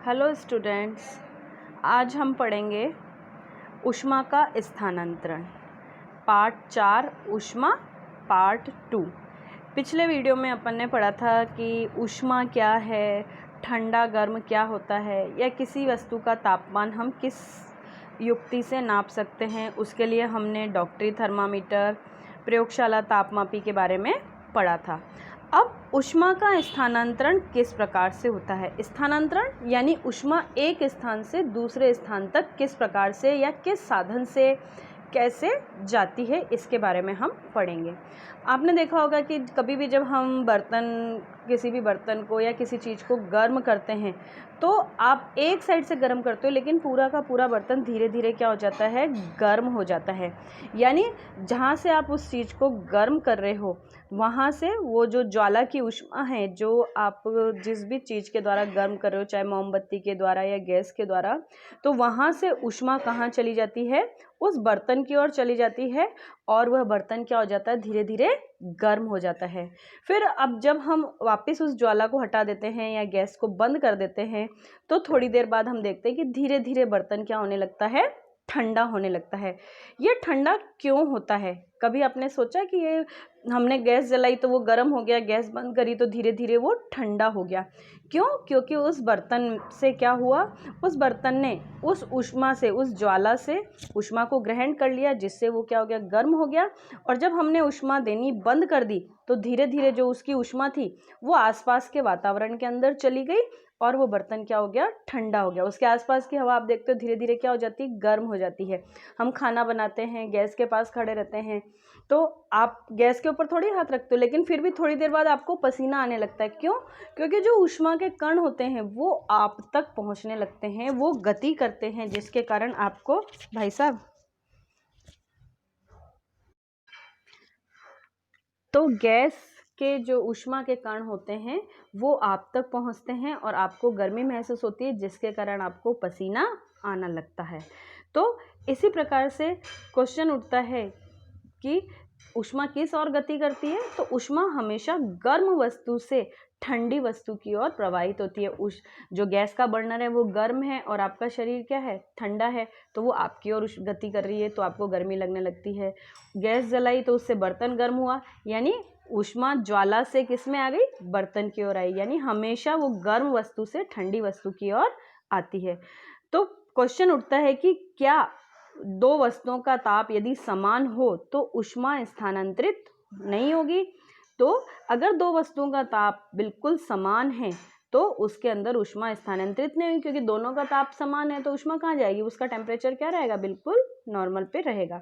Hello students, आज हम पढ़ेंगे ऊष्मा का स्थानांतरण पार्ट 4 ऊष्मा पार्ट 2। पिछले वीडियो में अपन ने पढ़ा था कि ऊष्मा क्या है, ठंडा गर्म क्या होता है, या किसी वस्तु का तापमान हम किस युक्ति से नाप सकते हैं। उसके लिए हमने डॉक्टरी थर्मामीटर, प्रयोगशाला तापमापी के बारे में पढ़ा था। अब ऊष्मा का स्थानांतरण किस प्रकार से होता है। स्थानांतरण यानी ऊष्मा एक स्थान से दूसरे स्थान तक किस प्रकार से या किस साधन से कैसे जाती है, इसके बारे में हम पढ़ेंगे। आपने देखा होगा कि कभी भी जब हम किसी भी बर्तन को या किसी चीज़ को गर्म करते हैं तो आप एक साइड से गर्म करते हो, लेकिन पूरा का पूरा बर्तन धीरे धीरे क्या हो जाता है, गर्म हो जाता है। यानी जहाँ से आप उस चीज़ को गर्म कर रहे हो वहाँ से वो जो ज्वाला की ऊष्मा है, जो आप जिस भी चीज़ के द्वारा गर्म कर रहे हो, चाहे मोमबत्ती के द्वारा या गैस के द्वारा, तो वहाँ से ऊष्मा कहाँ चली जाती है, उस बर्तन की ओर चली जाती है और वह बर्तन क्या हो जाता है, धीरे धीरे गर्म हो जाता है। फिर अब जब हम वापस उस ज्वाला को हटा देते हैं या गैस को बंद कर देते हैं तो थोड़ी देर बाद हम देखते हैं कि धीरे धीरे बर्तन क्या होने लगता है, ठंडा होने लगता है। ये ठंडा क्यों होता है? कभी आपने सोचा कि ये हमने गैस जलाई तो वो गर्म हो गया, गैस बंद करी तो धीरे धीरे वो ठंडा हो गया। क्यों? क्योंकि उस बर्तन से क्या हुआ, उस बर्तन ने उस ऊष्मा से, उस ज्वाला से ऊष्मा को ग्रहण कर लिया, जिससे वो क्या हो गया, गर्म हो गया। और जब हमने ऊष्मा देनी बंद कर दी तो धीरे धीरे जो उसकी ऊष्मा थी वो आसपास के वातावरण के अंदर चली गई और वो बर्तन क्या हो गया, ठंडा हो गया। उसके आसपास की हवा आप देखते हो धीरे धीरे क्या हो जाती है, गर्म हो जाती है। हम खाना बनाते हैं, गैस के पास खड़े रहते हैं तो आप गैस के ऊपर थोड़ी हाथ रखते हो, लेकिन फिर भी थोड़ी देर बाद आपको पसीना आने लगता है। क्यों? क्योंकि जो ऊष्मा के कण होते हैं वो आप तक पहुंचने लगते हैं, वो गति करते हैं, जिसके कारण आपको, भाई साहब, तो गैस के जो ऊष्मा के कण होते हैं वो आप तक पहुंचते हैं और आपको गर्मी महसूस होती है, जिसके कारण आपको पसीना आना लगता है। तो इसी प्रकार से क्वेश्चन उठता है कि ऊष्मा किस ओर गति करती है। तो ऊष्मा हमेशा गर्म वस्तु से ठंडी वस्तु की ओर प्रवाहित होती है। जो गैस का बर्नर है वो गर्म है और आपका शरीर क्या है, ठंडा है, तो वो आपकी ओर गति कर रही है, तो आपको गर्मी लगने लगती है। गैस जलाई तो उससे बर्तन गर्म हुआ, यानी ऊष्मा ज्वाला से किस में आ गई, बर्तन की ओर आई। यानी हमेशा वो गर्म वस्तु से ठंडी वस्तु की ओर आती है। तो क्वेश्चन उठता है कि क्या दो वस्तुओं का ताप यदि समान हो तो ऊष्मा स्थानांतरित नहीं होगी? तो अगर दो वस्तुओं का ताप बिल्कुल समान है तो उसके अंदर ऊष्मा स्थानांतरित नहीं होगी, क्योंकि दोनों का ताप समान है तो ऊष्मा कहाँ जाएगी, उसका टेम्परेचर क्या रहेगा, बिल्कुल नॉर्मल पे रहेगा।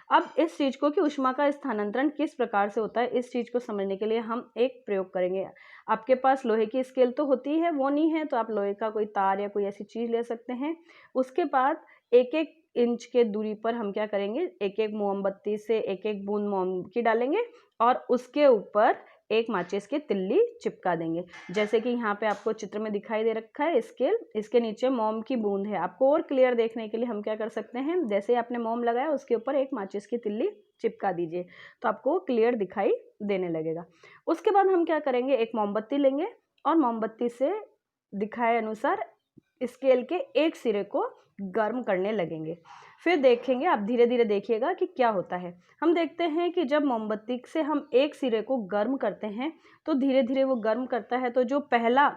अब इस चीज़ को कि ऊष्मा का स्थानांतरण किस प्रकार से होता है, इस चीज़ को समझने के लिए हम एक प्रयोग करेंगे। आपके पास लोहे की स्केल तो होती है, वो नहीं है तो आप लोहे का कोई तार या कोई ऐसी चीज़ ले सकते हैं। उसके बाद एक एक इंच के दूरी पर हम क्या करेंगे, एक एक मोमबत्ती से एक एक बूंद मोम की डालेंगे और उसके ऊपर एक माचिस की तिल्ली चिपका देंगे। जैसे कि यहाँ पे आपको चित्र में दिखाई दे रखा है स्केल, इसके नीचे मोम की बूंद है। आपको और क्लियर देखने के लिए हम क्या कर सकते हैं, जैसे आपने मोम लगाया उसके ऊपर एक माचिस की तिल्ली चिपका दीजिए तो आपको क्लियर दिखाई देने लगेगा। उसके बाद हम क्या करेंगे, एक मोमबत्ती लेंगे और मोमबत्ती से दिखाए अनुसार स्केल के एक सिरे को गर्म करने लगेंगे। फिर देखेंगे, आप धीरे धीरे देखिएगा कि क्या होता है। हम देखते हैं कि जब मोमबत्ती से हम एक सिरे को गर्म करते हैं तो धीरे धीरे वो गर्म करता है, तो जो पहला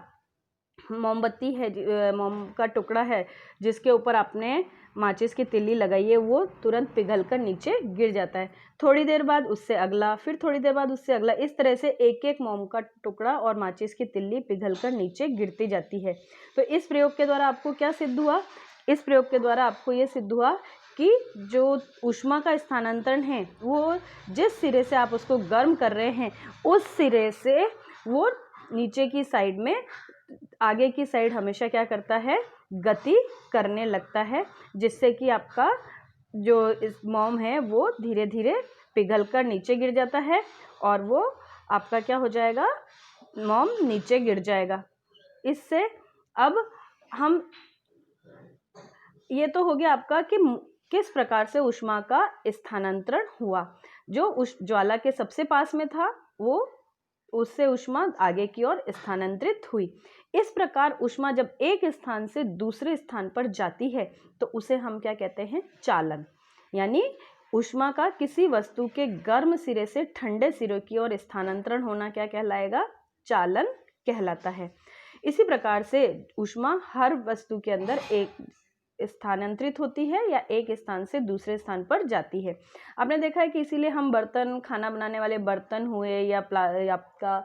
मोमबत्ती है, मोम का टुकड़ा है जिसके ऊपर आपने माचिस की तिल्ली लगाई है, वो तुरंत पिघलकर नीचे गिर जाता है। थोड़ी देर बाद उससे अगला, फिर थोड़ी देर बाद उससे अगला, इस तरह से एक एक मोम का टुकड़ा और माचिस की तिल्ली पिघलकर नीचे गिरती जाती है। तो इस प्रयोग के द्वारा आपको क्या सिद्ध हुआ, इस प्रयोग के द्वारा आपको ये सिद्ध हुआ कि जो ऊष्मा का स्थानांतरण है वो जिस सिरे से आप उसको गर्म कर रहे हैं उस सिरे से वो नीचे की साइड में, आगे की साइड हमेशा क्या करता है, गति करने लगता है, जिससे कि आपका जो इस मोम है वो धीरे धीरे पिघलकर नीचे गिर जाता है और वो आपका क्या हो जाएगा, मोम नीचे गिर जाएगा। इससे अब हम, ये तो हो गया आपका कि किस प्रकार से ऊष्मा का स्थानांतरण हुआ। जो उस ज्वाला के सबसे पास में था वो उससे ऊष्मा आगे की ओर स्थानांतरित हुई। इस प्रकार ऊष्मा जब एक स्थान से दूसरे स्थान पर जाती है तो उसे हम क्या कहते हैं? चालन। यानी ऊष्मा का किसी वस्तु के गर्म सिरे से ठंडे सिरे की ओर स्थानांतरण होना क्या कहलाएगा? चालन कहलाता है। इसी प्रकार से ऊष्मा हर वस्तु के अंदर एक स्थानांतरित होती है या एक स्थान से दूसरे स्थान पर जाती है। आपने देखा है कि इसीलिए हम बर्तन, खाना बनाने वाले बर्तन हुए या आपका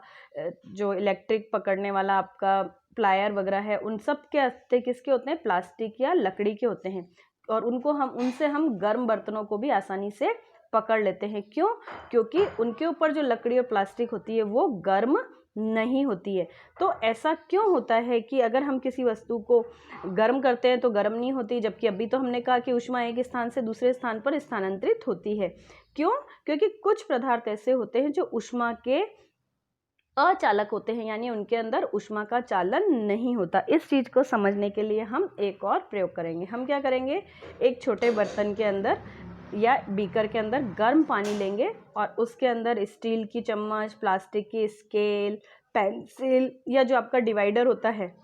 जो इलेक्ट्रिक पकड़ने वाला आपका प्लायर वगैरह है, उन सब के अस्ते किसके होते हैं? प्लास्टिक या लकड़ी के होते हैं। और उनसे हम गर्म बर्तनों को भी आसानी से पकड़ लेते हैं। क्यों? क्योंकि उनके ऊपर जो लकड़ी और प्लास्टिक होती है वो गर्म नहीं होती है। तो ऐसा क्यों होता है कि अगर हम किसी वस्तु को गर्म करते हैं तो गर्म नहीं होती, जबकि अभी तो हमने कहा कि ऊष्मा एक स्थान से दूसरे स्थान पर स्थानांतरित होती है। क्यों? क्योंकि कुछ पदार्थ ऐसे होते हैं जो ऊष्मा के अचालक होते हैं, यानी उनके अंदर ऊष्मा का चालन नहीं होता। इस चीज़ को समझने के लिए हम एक और प्रयोग करेंगे। हम क्या करेंगे? एक छोटे बर्तन के अंदर या बीकर के अंदर गर्म पानी लेंगे और उसके अंदर स्टील की चम्मच, प्लास्टिक की स्केल, पेंसिल या जो आपका डिवाइडर होता है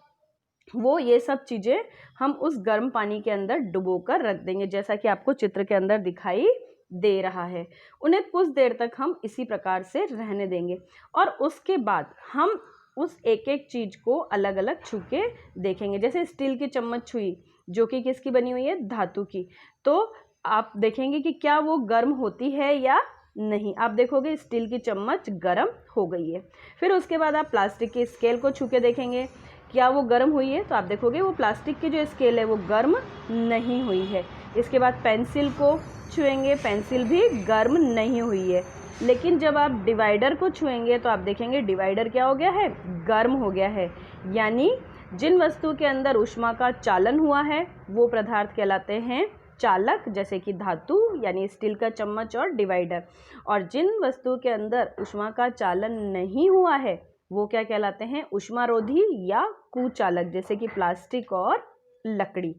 वो, ये सब चीज़ें हम उस गर्म पानी के अंदर डुबोकर रख देंगे, जैसा कि आपको चित्र के अंदर दिखाई दे रहा है। उन्हें कुछ देर तक हम इसी प्रकार से रहने देंगे और उसके बाद हम उस एक एक चीज़ को अलग अलग छू के देखेंगे। जैसे स्टील की चम्मच छुई, जो कि किसकी बनी हुई है? धातु की। तो आप देखेंगे कि क्या वो गर्म होती है या नहीं। आप देखोगे स्टील की चम्मच गर्म हो गई है। फिर उसके बाद आप प्लास्टिक की स्केल को छू के देखेंगे, क्या वो गर्म हुई है? तो आप देखोगे वो प्लास्टिक की जो स्केल है वो गर्म नहीं हुई है। इसके बाद पेंसिल को छुएंगे, पेंसिल भी गर्म नहीं हुई है। लेकिन जब आप डिवाइडर को छुएंगे तो आप देखेंगे डिवाइडर क्या हो गया है? गर्म हो गया है। यानी जिन वस्तु के अंदर ऊष्मा का चालन हुआ है वो पदार्थ कहलाते हैं चालक, जैसे कि धातु यानी स्टील का चम्मच और डिवाइडर। और जिन वस्तु के अंदर ऊष्मा का चालन नहीं हुआ है वो क्या कहलाते हैं? ऊष्मारोधी या कुचालक, जैसे कि प्लास्टिक और लकड़ी।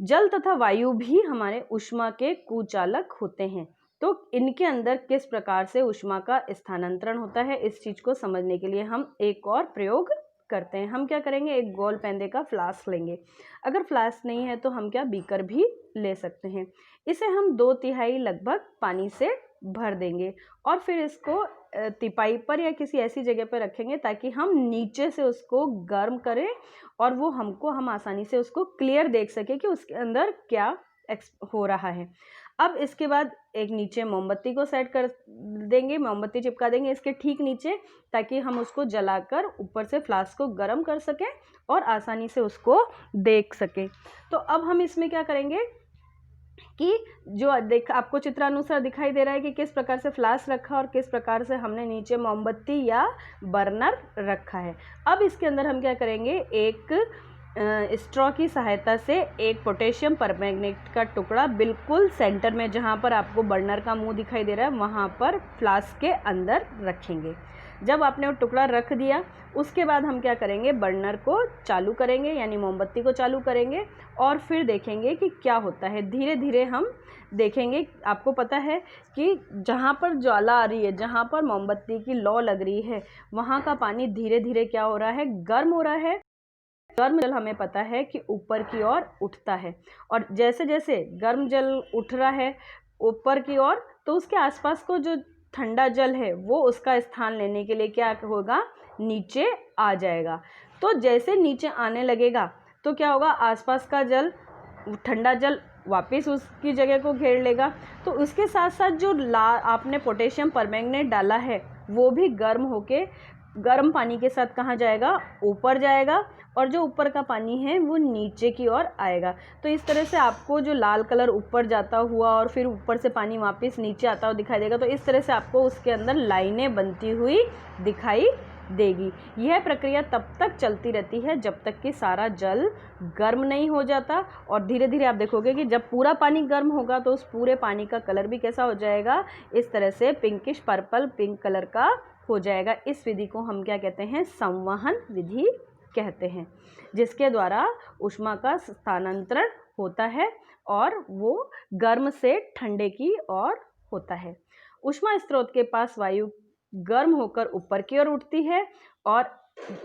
जल तथा वायु भी हमारे ऊष्मा के कुचालक होते हैं। तो इनके अंदर किस प्रकार से ऊष्मा का स्थानांतरण होता है, इस चीज को समझने के लिए हम एक और प्रयोग करते हैं। हम क्या करेंगे? एक गोल पेंदे का फ्लास्क लेंगे। अगर फ्लास्क नहीं है तो हम क्या बीकर भी ले सकते हैं। इसे हम 2/3 लगभग पानी से भर देंगे और फिर इसको तिपाई पर या किसी ऐसी जगह पर रखेंगे ताकि हम नीचे से उसको गर्म करें और वो हम आसानी से उसको क्लियर देख सके कि उसके अंदर क्या हो रहा है। अब इसके बाद एक नीचे मोमबत्ती को सेट कर देंगे, मोमबत्ती चिपका देंगे इसके ठीक नीचे, ताकि हम उसको जलाकर ऊपर से फ्लास्क को गर्म कर सकें और आसानी से उसको देख सकें। तो अब हम इसमें क्या करेंगे कि जो आपको चित्रानुसार दिखाई दे रहा है कि किस प्रकार से फ्लास्क रखा और किस प्रकार से हमने नीचे मोमबत्ती या बर्नर रखा है। अब इसके अंदर हम क्या करेंगे? एक स्ट्रॉ की सहायता से एक पोटेशियम परमैंगनेट का टुकड़ा बिल्कुल सेंटर में, जहाँ पर आपको बर्नर का मुंह दिखाई दे रहा है, वहाँ पर फ्लास्क के अंदर रखेंगे। जब आपने वो टुकड़ा रख दिया उसके बाद हम क्या करेंगे? बर्नर को चालू करेंगे, यानी मोमबत्ती को चालू करेंगे और फिर देखेंगे कि क्या होता है। धीरे धीरे हम देखेंगे। आपको पता है कि जहाँ पर ज्वाला आ रही है, जहाँ पर मोमबत्ती की लौ लग रही है, वहाँ का पानी धीरे धीरे क्या हो रहा है? गर्म हो रहा है। गर्म जल हमें पता है कि ऊपर की ओर उठता है और जैसे जैसे गर्म जल उठ रहा है ऊपर की ओर, तो उसके आसपास को जो ठंडा जल है वो उसका स्थान लेने के लिए क्या होगा? नीचे आ जाएगा। तो जैसे नीचे आने लगेगा तो क्या होगा? आसपास का जल, ठंडा जल वापस उसकी जगह को घेर लेगा। तो उसके साथ साथ जो आपने पोटेशियम परमैंगनेट डाला है वो भी गर्म होके गर्म पानी के साथ कहाँ जाएगा? ऊपर जाएगा और जो ऊपर का पानी है वो नीचे की ओर आएगा। तो इस तरह से आपको जो लाल कलर ऊपर जाता हुआ और फिर ऊपर से पानी वापस नीचे आता हुआ दिखाई देगा। तो इस तरह से आपको उसके अंदर लाइनें बनती हुई दिखाई देगी। यह प्रक्रिया तब तक चलती रहती है जब तक कि सारा जल गर्म नहीं हो जाता। और धीरे धीरे आप देखोगे कि जब पूरा पानी गर्म होगा तो उस पूरे पानी का कलर भी कैसा हो जाएगा? इस तरह से पिंकिश पर्पल पिंक कलर का हो जाएगा। इस विधि को हम क्या कहते हैं? संवहन विधि कहते हैं, जिसके द्वारा ऊष्मा का स्थानांतरण होता है और वो गर्म से ठंडे की ओर होता है। ऊष्मा स्रोत के पास वायु गर्म होकर ऊपर की ओर उठती है, और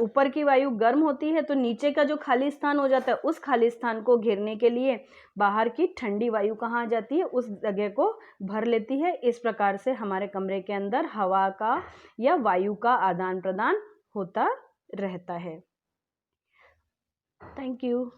ऊपर की वायु गर्म होती है तो नीचे का जो खाली स्थान हो जाता है, उस खाली स्थान को घेरने के लिए बाहर की ठंडी वायु कहाँ आ जाती है, उस जगह को भर लेती है। इस प्रकार से हमारे कमरे के अंदर हवा का या वायु का आदान प्रदान होता रहता है। Thank you.